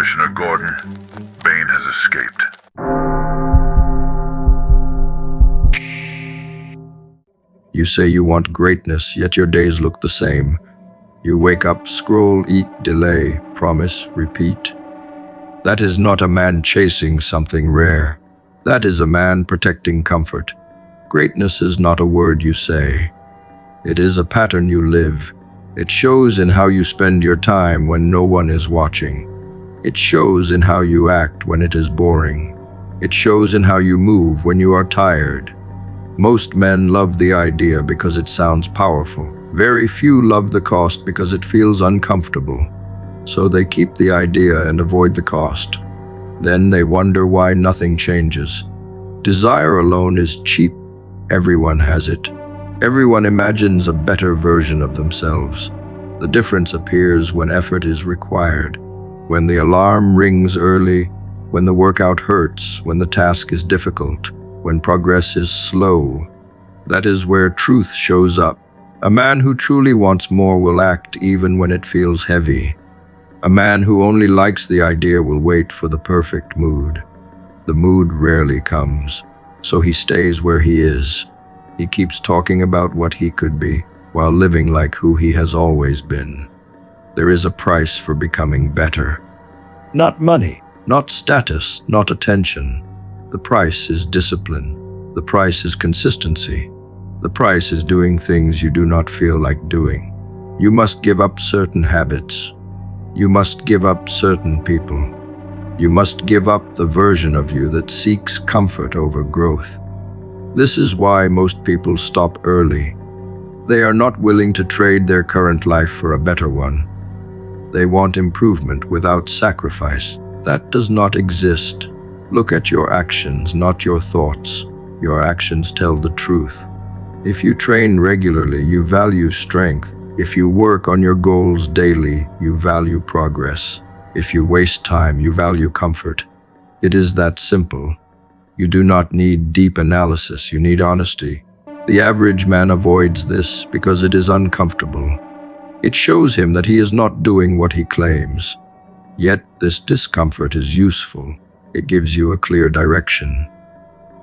Commissioner Gordon, Bane has escaped. You say you want greatness, yet your days look the same. You wake up, scroll, eat, delay, promise, repeat. That is not a man chasing something rare. That is a man protecting comfort. Greatness is not a word you say. It is a pattern you live. It shows in how you spend your time when no one is watching. It shows in how you act when it is boring. It shows in how you move when you are tired. Most men love the idea because it sounds powerful. Very few love the cost because it feels uncomfortable. So they keep the idea and avoid the cost. Then they wonder why nothing changes. Desire alone is cheap. Everyone has it. Everyone imagines a better version of themselves. The difference appears when effort is required, when the alarm rings early, when the workout hurts, when the task is difficult, when progress is slow. That is where truth shows up. A man who truly wants more will act even when it feels heavy. A man who only likes the idea will wait for the perfect mood. The mood rarely comes, so he stays where he is. He keeps talking about what he could be, while living like who he has always been. There is a price for becoming better. Not money, not status, not attention. The price is discipline. The price is consistency. The price is doing things you do not feel like doing. You must give up certain habits. You must give up certain people. You must give up the version of you that seeks comfort over growth. This is why most people stop early. They are not willing to trade their current life for a better one. They want improvement without sacrifice. That does not exist. Look at your actions, not your thoughts. Your actions tell the truth. If you train regularly, you value strength. If you work on your goals daily, you value progress. If you waste time, you value comfort. It is that simple. You do not need deep analysis, you need honesty. The average man avoids this because it is uncomfortable. It shows him that he is not doing what he claims. Yet this discomfort is useful. It gives you a clear direction.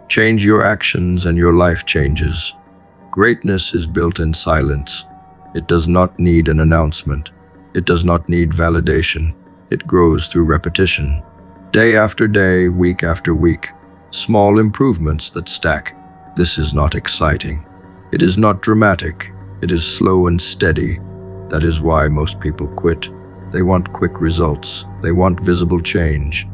Change your actions and your life changes. Greatness is built in silence. It does not need an announcement. It does not need validation. It grows through repetition. Day after day, week after week. Small improvements that stack. This is not exciting. It is not dramatic. It is slow and steady. That is why most people quit. They want quick results. They want visible change.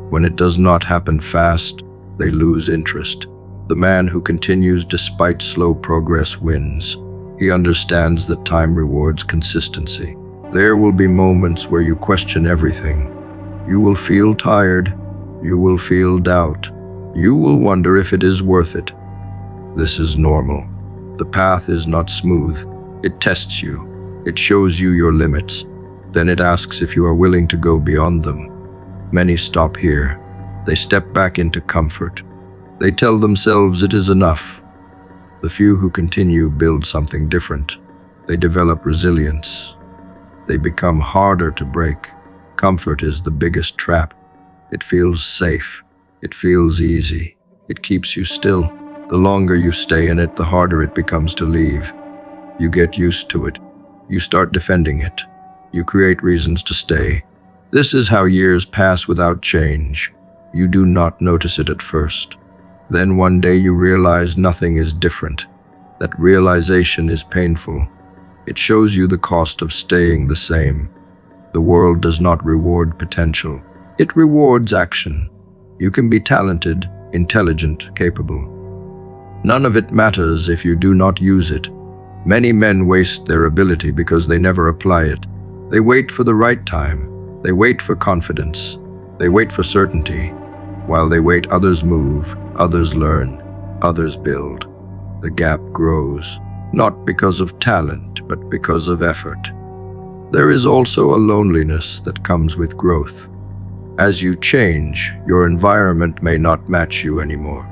When it does not happen fast, they lose interest. The man who continues despite slow progress wins. He understands that time rewards consistency. There will be moments where you question everything. You will feel tired. You will feel doubt. You will wonder if it is worth it. This is normal. The path is not smooth. It tests you. It shows you your limits. Then it asks if you are willing to go beyond them. Many stop here. They step back into comfort. They tell themselves it is enough. The few who continue build something different. They develop resilience. They become harder to break. Comfort is the biggest trap. It feels safe. It feels easy. It keeps you still. The longer you stay in it, the harder it becomes to leave. You get used to it. You start defending it. You create reasons to stay. This is how years pass without change. You do not notice it at first. Then one day you realize nothing is different. That realization is painful. It shows you the cost of staying the same. The world does not reward potential. It rewards action. You can be talented, intelligent, capable. None of it matters if you do not use it. Many men waste their ability because they never apply it. They wait for the right time. They wait for confidence. They wait for certainty. While they wait, others move, others learn, others build. The gap grows, not because of talent, but because of effort. There is also a loneliness that comes with growth. As you change, your environment may not match you anymore.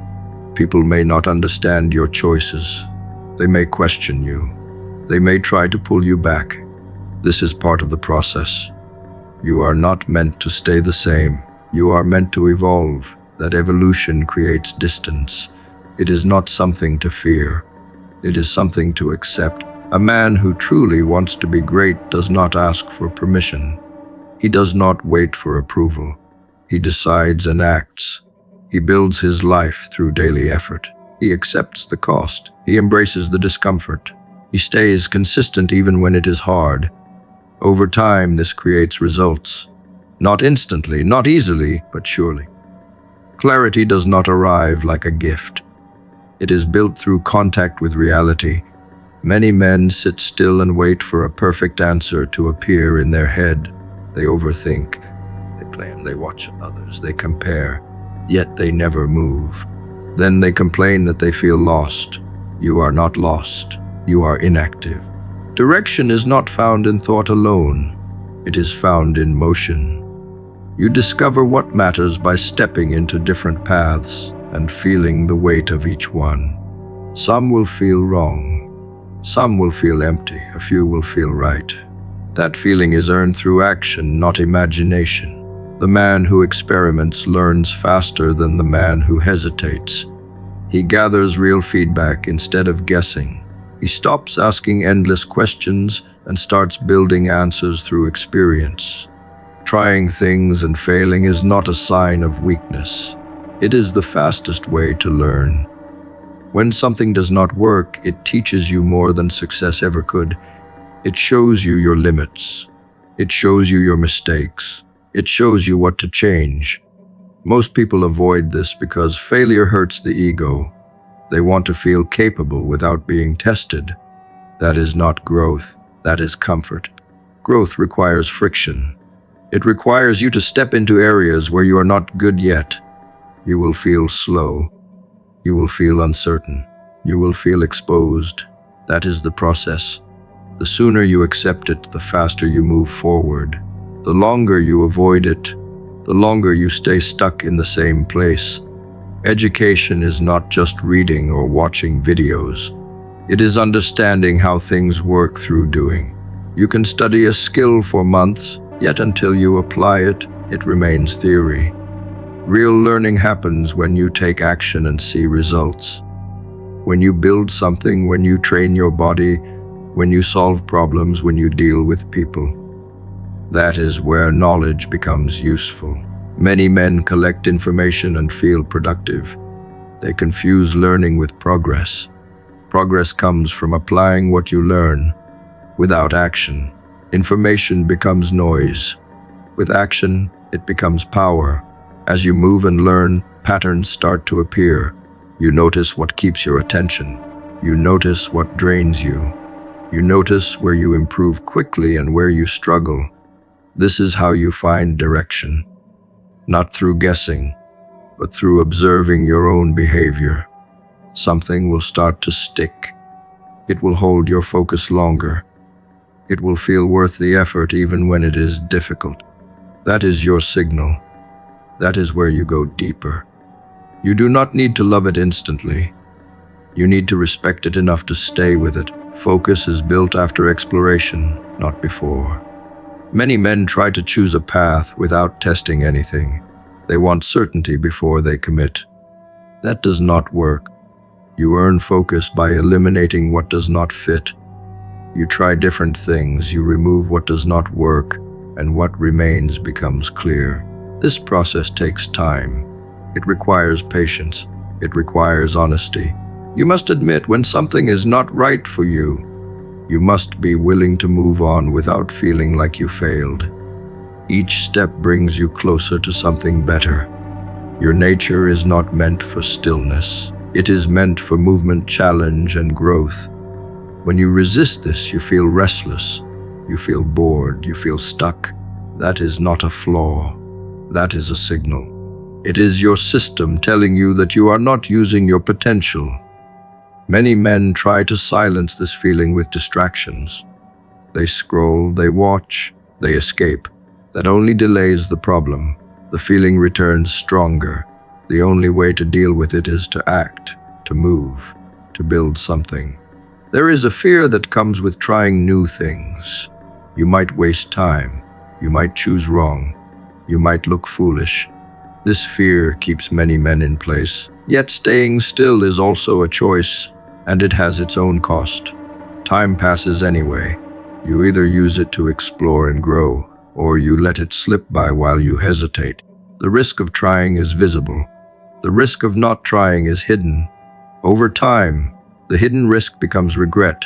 People may not understand your choices. They may question you. They may try to pull you back. This is part of the process. You are not meant to stay the same. You are meant to evolve. That evolution creates distance. It is not something to fear. It is something to accept. A man who truly wants to be great does not ask for permission. He does not wait for approval. He decides and acts. He builds his life through daily effort. He accepts the cost. He embraces the discomfort. He stays consistent even when it is hard. Over time, this creates results. Not instantly, not easily, but surely. Clarity does not arrive like a gift. It is built through contact with reality. Many men sit still and wait for a perfect answer to appear in their head. They overthink, they plan, they watch others, they compare, yet they never move. Then they complain that they feel lost. You are not lost. You are inactive. Direction is not found in thought alone. It is found in motion. You discover what matters by stepping into different paths and feeling the weight of each one. Some will feel wrong. Some will feel empty. A few will feel right. That feeling is earned through action, not imagination. The man who experiments learns faster than the man who hesitates. He gathers real feedback instead of guessing. He stops asking endless questions and starts building answers through experience. Trying things and failing is not a sign of weakness. It is the fastest way to learn. When something does not work, it teaches you more than success ever could. It shows you your limits. It shows you your mistakes. It shows you what to change. Most people avoid this because failure hurts the ego. They want to feel capable without being tested. That is not growth. That is comfort. Growth requires friction. It requires you to step into areas where you are not good yet. You will feel slow. You will feel uncertain. You will feel exposed. That is the process. The sooner you accept it, the faster you move forward. The longer you avoid it, the longer you stay stuck in the same place. Education is not just reading or watching videos. It is understanding how things work through doing. You can study a skill for months, yet until you apply it, it remains theory. Real learning happens when you take action and see results. When you build something, when you train your body, when you solve problems, when you deal with people. That is where knowledge becomes useful. Many men collect information and feel productive. They confuse learning with progress. Progress comes from applying what you learn. Without action, information becomes noise. With action, it becomes power. As you move and learn, patterns start to appear. You notice what keeps your attention. You notice what drains you. You notice where you improve quickly and where you struggle. This is how you find direction. Not through guessing, but through observing your own behavior. Something will start to stick. It will hold your focus longer. It will feel worth the effort even when it is difficult. That is your signal. That is where you go deeper. You do not need to love it instantly. You need to respect it enough to stay with it. Focus is built after exploration, not before. Many men try to choose a path without testing anything. They want certainty before they commit. That does not work. You earn focus by eliminating what does not fit. You try different things, you remove what does not work, and what remains becomes clear. This process takes time. It requires patience. It requires honesty. You must admit when something is not right for you. You must be willing to move on without feeling like you failed. Each step brings you closer to something better. Your nature is not meant for stillness. It is meant for movement, challenge, and growth. When you resist this, you feel restless. You feel bored. You feel stuck. That is not a flaw. That is a signal. It is your system telling you that you are not using your potential. Many men try to silence this feeling with distractions. They scroll, they watch, they escape. That only delays the problem. The feeling returns stronger. The only way to deal with it is to act, to move, to build something. There is a fear that comes with trying new things. You might waste time. You might choose wrong. You might look foolish. This fear keeps many men in place. Yet staying still is also a choice, and it has its own cost. Time passes anyway. You either use it to explore and grow, or you let it slip by while you hesitate. The risk of trying is visible. The risk of not trying is hidden. Over time, the hidden risk becomes regret.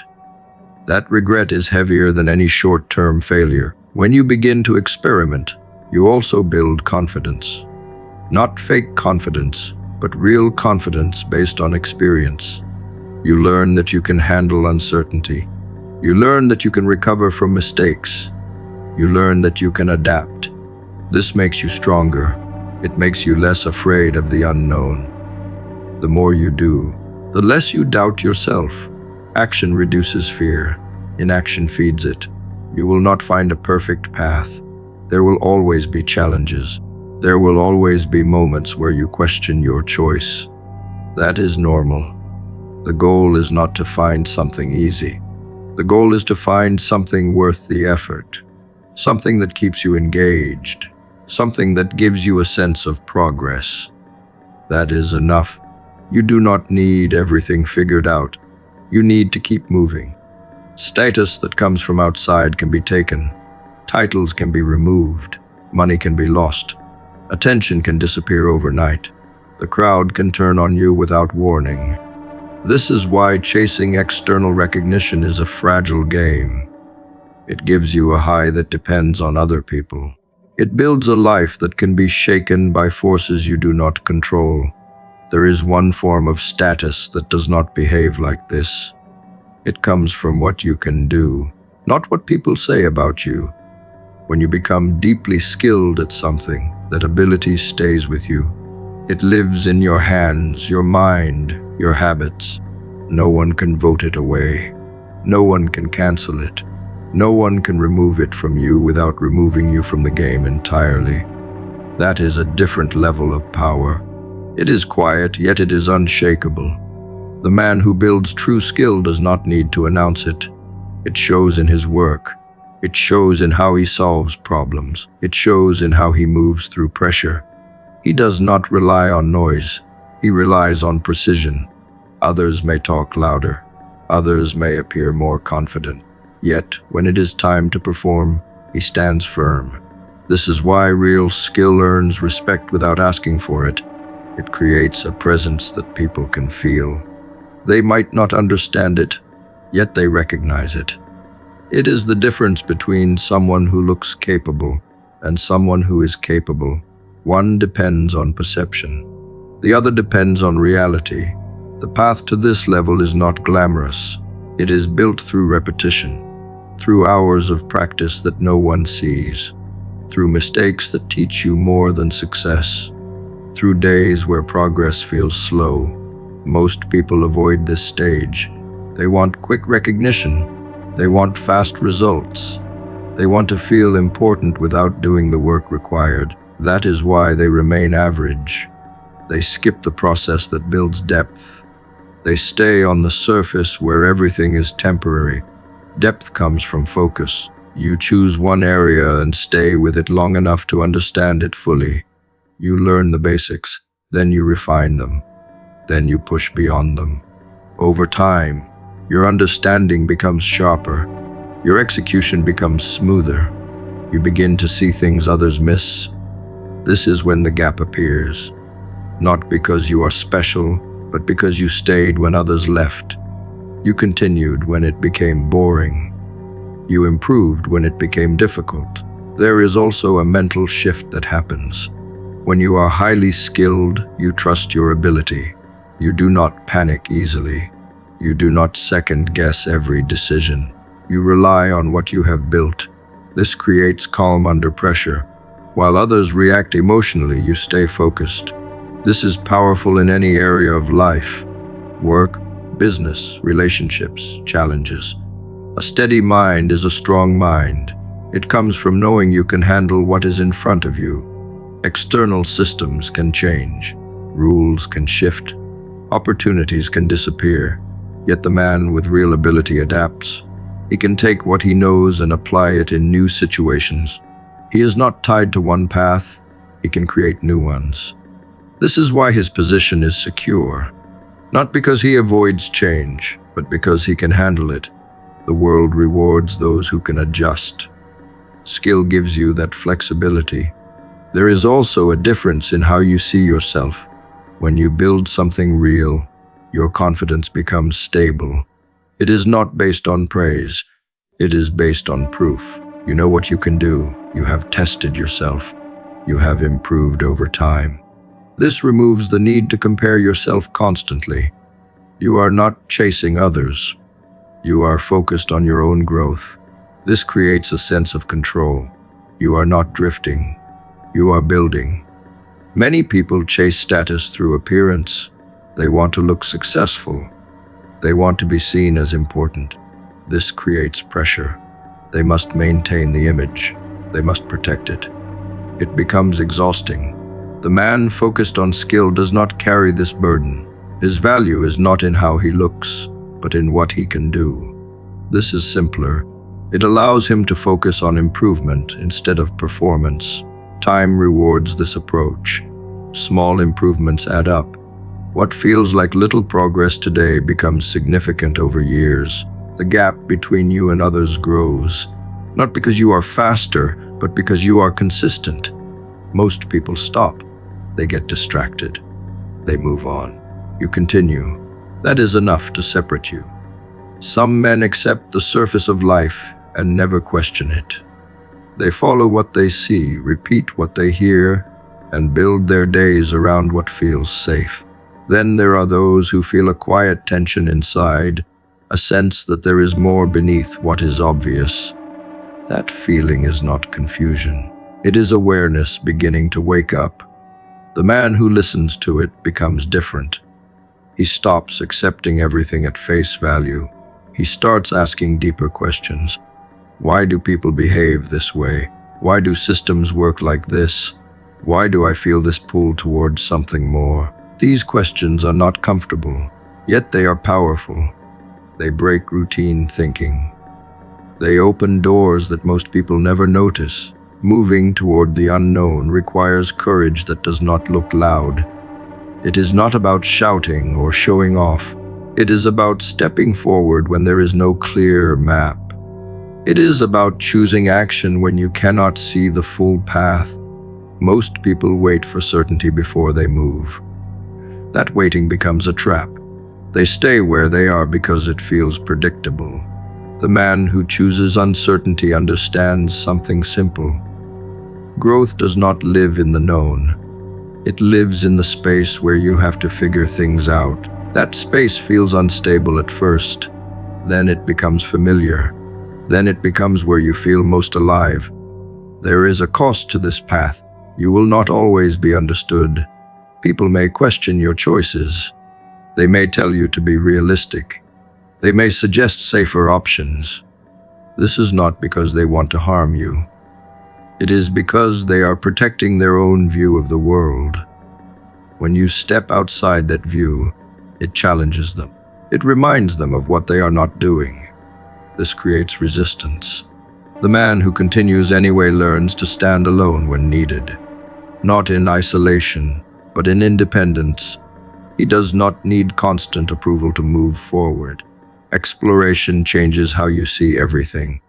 That regret is heavier than any short-term failure. When you begin to experiment, you also build confidence. Not fake confidence, but real confidence based on experience. You learn that you can handle uncertainty. You learn that you can recover from mistakes. You learn that you can adapt. This makes you stronger. It makes you less afraid of the unknown. The more you do, the less you doubt yourself. Action reduces fear. Inaction feeds it. You will not find a perfect path. There will always be challenges. There will always be moments where you question your choice. That is normal. The goal is not to find something easy. The goal is to find something worth the effort. Something that keeps you engaged. Something that gives you a sense of progress. That is enough. You do not need everything figured out. You need to keep moving. Status that comes from outside can be taken. Titles can be removed. Money can be lost. Attention can disappear overnight. The crowd can turn on you without warning. This is why chasing external recognition is a fragile game. It gives you a high that depends on other people. It builds a life that can be shaken by forces you do not control. There is one form of status that does not behave like this. It comes from what you can do, not what people say about you. When you become deeply skilled at something, that ability stays with you. It lives in your hands, your mind, your habits. No one can vote it away. No one can cancel it. No one can remove it from you without removing you from the game entirely. That is a different level of power. It is quiet, yet it is unshakable. The man who builds true skill does not need to announce it. It shows in his work. It shows in how he solves problems. It shows in how he moves through pressure. He does not rely on noise. He relies on precision. Others may talk louder. Others may appear more confident. Yet, when it is time to perform, he stands firm. This is why real skill earns respect without asking for it. It creates a presence that people can feel. They might not understand it, yet they recognize it. It is the difference between someone who looks capable and someone who is capable. One depends on perception. The other depends on reality. The path to this level is not glamorous. It is built through repetition, through hours of practice that no one sees, through mistakes that teach you more than success, through days where progress feels slow. Most people avoid this stage. They want quick recognition. They want fast results. They want to feel important without doing the work required. That is why they remain average. They skip the process that builds depth. They stay on the surface where everything is temporary. Depth comes from focus. You choose one area and stay with it long enough to understand it fully. You learn the basics, then you refine them. Then you push beyond them. Over time, your understanding becomes sharper. Your execution becomes smoother. You begin to see things others miss. This is when the gap appears. Not because you are special, but because you stayed when others left. You continued when it became boring. You improved when it became difficult. There is also a mental shift that happens. When you are highly skilled, you trust your ability. You do not panic easily. You do not second-guess every decision. You rely on what you have built. This creates calm under pressure. While others react emotionally, you stay focused. This is powerful in any area of life: work, business, relationships, challenges. A steady mind is a strong mind. It comes from knowing you can handle what is in front of you. External systems can change. Rules can shift. Opportunities can disappear. Yet the man with real ability adapts. He can take what he knows and apply it in new situations. He is not tied to one path, he can create new ones. This is why his position is secure. Not because he avoids change, but because he can handle it. The world rewards those who can adjust. Skill gives you that flexibility. There is also a difference in how you see yourself. When you build something real, your confidence becomes stable. It is not based on praise. It is based on proof. You know what you can do. You have tested yourself. You have improved over time. This removes the need to compare yourself constantly. You are not chasing others. You are focused on your own growth. This creates a sense of control. You are not drifting. You are building. Many people chase status through appearance. They want to look successful. They want to be seen as important. This creates pressure. They must maintain the image. They must protect it. It becomes exhausting. The man focused on skill does not carry this burden. His value is not in how he looks, but in what he can do. This is simpler. It allows him to focus on improvement instead of performance. Time rewards this approach. Small improvements add up. What feels like little progress today becomes significant over years. The gap between you and others grows, not because you are faster, but because you are consistent. Most people stop. They get distracted. They move on. You continue. That is enough to separate you. Some men accept the surface of life and never question it. They follow what they see, repeat what they hear, and build their days around what feels safe. Then there are those who feel a quiet tension inside, a sense that there is more beneath what is obvious. That feeling is not confusion. It is awareness beginning to wake up. The man who listens to it becomes different. He stops accepting everything at face value. He starts asking deeper questions. Why do people behave this way? Why do systems work like this? Why do I feel this pull towards something more? These questions are not comfortable, yet they are powerful. They break routine thinking. They open doors that most people never notice. Moving toward the unknown requires courage that does not look loud. It is not about shouting or showing off. It is about stepping forward when there is no clear map. It is about choosing action when you cannot see the full path. Most people wait for certainty before they move. That waiting becomes a trap. They stay where they are because it feels predictable. The man who chooses uncertainty understands something simple. Growth does not live in the known. It lives in the space where you have to figure things out. That space feels unstable at first. Then it becomes familiar. Then it becomes where you feel most alive. There is a cost to this path. You will not always be understood. People may question your choices. They may tell you to be realistic. They may suggest safer options. This is not because they want to harm you. It is because they are protecting their own view of the world. When you step outside that view, it challenges them. It reminds them of what they are not doing. This creates resistance. The man who continues anyway learns to stand alone when needed. Not in isolation, but in independence. He does not need constant approval to move forward. Exploration changes how you see everything.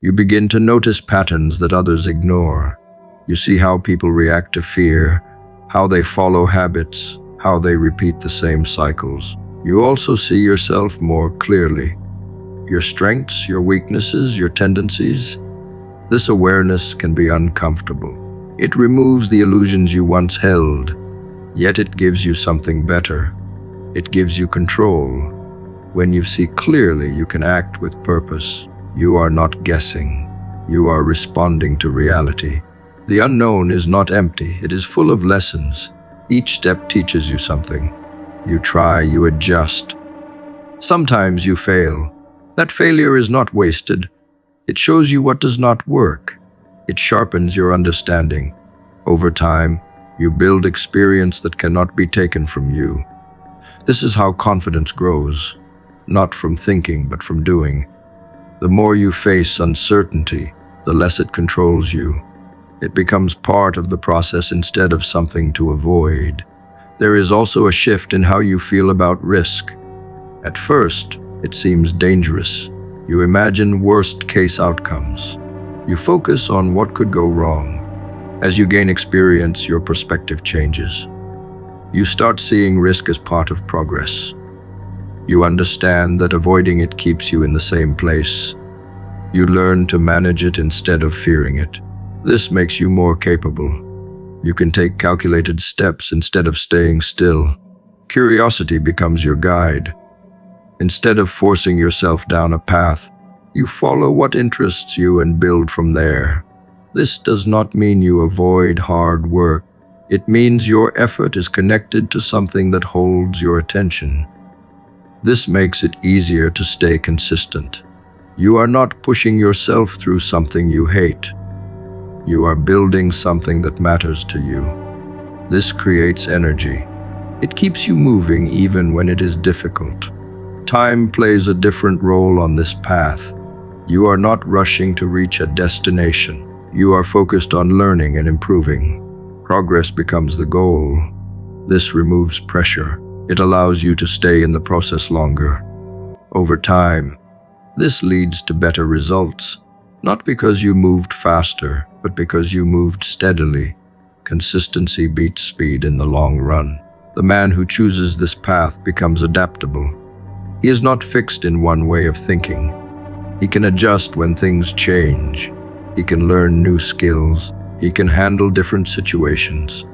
You begin to notice patterns that others ignore. You see how people react to fear, how they follow habits, how they repeat the same cycles. You also see yourself more clearly. Your strengths, your weaknesses, your tendencies. This awareness can be uncomfortable. It removes the illusions you once held, yet it gives you something better. It gives you control. When you see clearly, you can act with purpose. You are not guessing. You are responding to reality. The unknown is not empty. It is full of lessons. Each step teaches you something. You try, you adjust. Sometimes you fail. That failure is not wasted. It shows you what does not work. It sharpens your understanding. Over time, you build experience that cannot be taken from you. This is how confidence grows, not from thinking, but from doing. The more you face uncertainty, the less it controls you. It becomes part of the process instead of something to avoid. There is also a shift in how you feel about risk. At first, it seems dangerous. You imagine worst-case outcomes. You focus on what could go wrong. As you gain experience, your perspective changes. You start seeing risk as part of progress. You understand that avoiding it keeps you in the same place. You learn to manage it instead of fearing it. This makes you more capable. You can take calculated steps instead of staying still. Curiosity becomes your guide. Instead of forcing yourself down a path, you follow what interests you and build from there. This does not mean you avoid hard work. It means your effort is connected to something that holds your attention. This makes it easier to stay consistent. You are not pushing yourself through something you hate. You are building something that matters to you. This creates energy. It keeps you moving even when it is difficult. Time plays a different role on this path. You are not rushing to reach a destination. You are focused on learning and improving. Progress becomes the goal. This removes pressure. It allows you to stay in the process longer. Over time, this leads to better results, not because you moved faster, but because you moved steadily. Consistency beats speed in the long run. The man who chooses this path becomes adaptable. He is not fixed in one way of thinking. He can adjust when things change. He can learn new skills. He can handle different situations.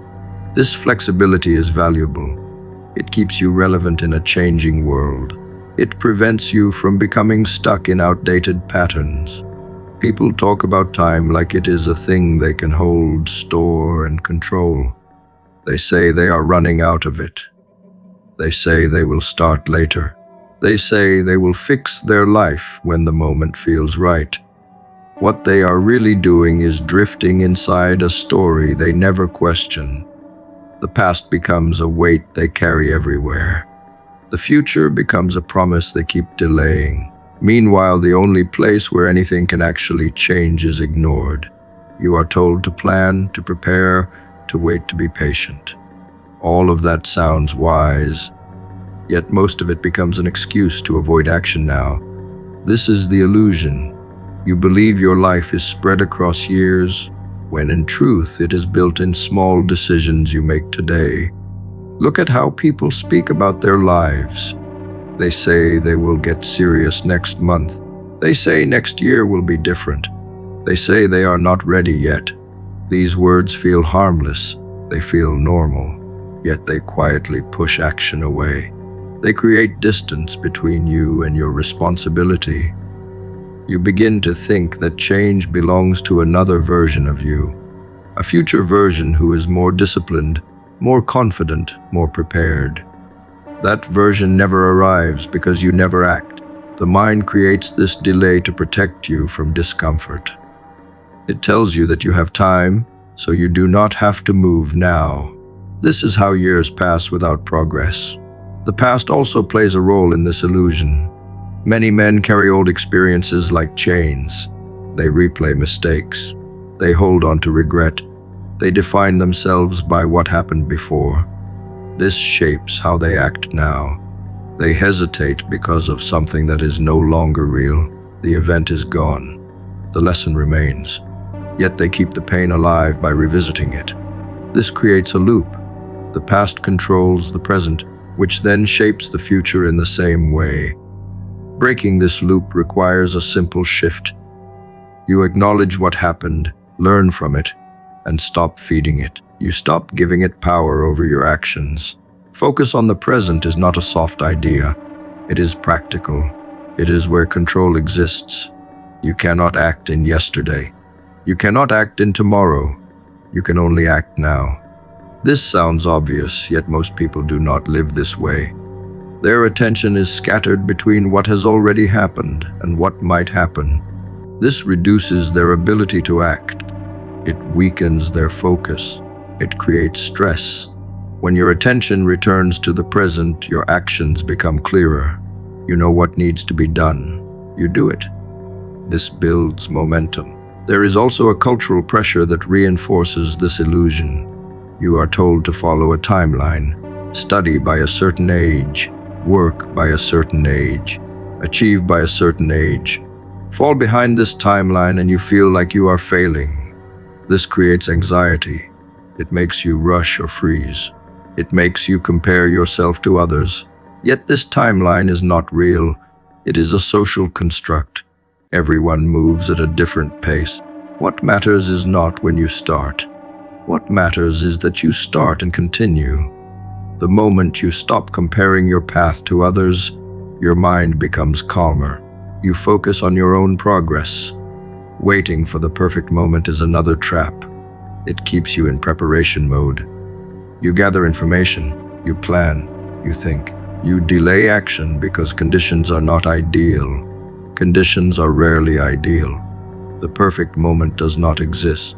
This flexibility is valuable. It keeps you relevant in a changing world. It prevents you from becoming stuck in outdated patterns. People talk about time like it is a thing they can hold, store, and control. They say they are running out of it. They say they will start later. They say they will fix their life when the moment feels right. What they are really doing is drifting inside a story they never question. The past becomes a weight they carry everywhere. The future becomes a promise they keep delaying. Meanwhile, the only place where anything can actually change is ignored. You are told to plan, to prepare, to wait, to be patient. All of that sounds wise, yet most of it becomes an excuse to avoid action now. This is the illusion. You believe your life is spread across years, when in truth it is built in small decisions you make today. Look at how people speak about their lives. They say they will get serious next month. They say next year will be different. They say they are not ready yet. These words feel harmless. They feel normal, yet they quietly push action away. They create distance between you and your responsibility. You begin to think that change belongs to another version of you, a future version who is more disciplined, more confident, more prepared. That version never arrives because you never act. The mind creates this delay to protect you from discomfort. It tells you that you have time, so you do not have to move now. This is how years pass without progress. The past also plays a role in this illusion. Many men carry old experiences like chains. They replay mistakes. They hold on to regret. They define themselves by what happened before. This shapes how they act now. They hesitate because of something that is no longer real. The event is gone. The lesson remains. Yet they keep the pain alive by revisiting it. This creates a loop. The past controls the present, which then shapes the future in the same way. Breaking this loop requires a simple shift. You acknowledge what happened, learn from it, and stop feeding it. You stop giving it power over your actions. Focus on the present is not a soft idea. It is practical. It is where control exists. You cannot act in yesterday. You cannot act in tomorrow. You can only act now. This sounds obvious, yet most people do not live this way. Their attention is scattered between what has already happened and what might happen. This reduces their ability to act. It weakens their focus. It creates stress. When your attention returns to the present, your actions become clearer. You know what needs to be done. You do it. This builds momentum. There is also a cultural pressure that reinforces this illusion. You are told to follow a timeline, study by a certain age, work by a certain age, achieve by a certain age. Fall behind this timeline and you feel like you are failing. This creates anxiety. It makes you rush or freeze. It makes you compare yourself to others. Yet this timeline is not real. It is a social construct. Everyone moves at a different pace. What matters is not when you start. What matters is that you start and continue. The moment you stop comparing your path to others, your mind becomes calmer. You focus on your own progress. Waiting for the perfect moment is another trap. It keeps you in preparation mode. You gather information, you plan, you think. You delay action because conditions are not ideal. Conditions are rarely ideal. The perfect moment does not exist.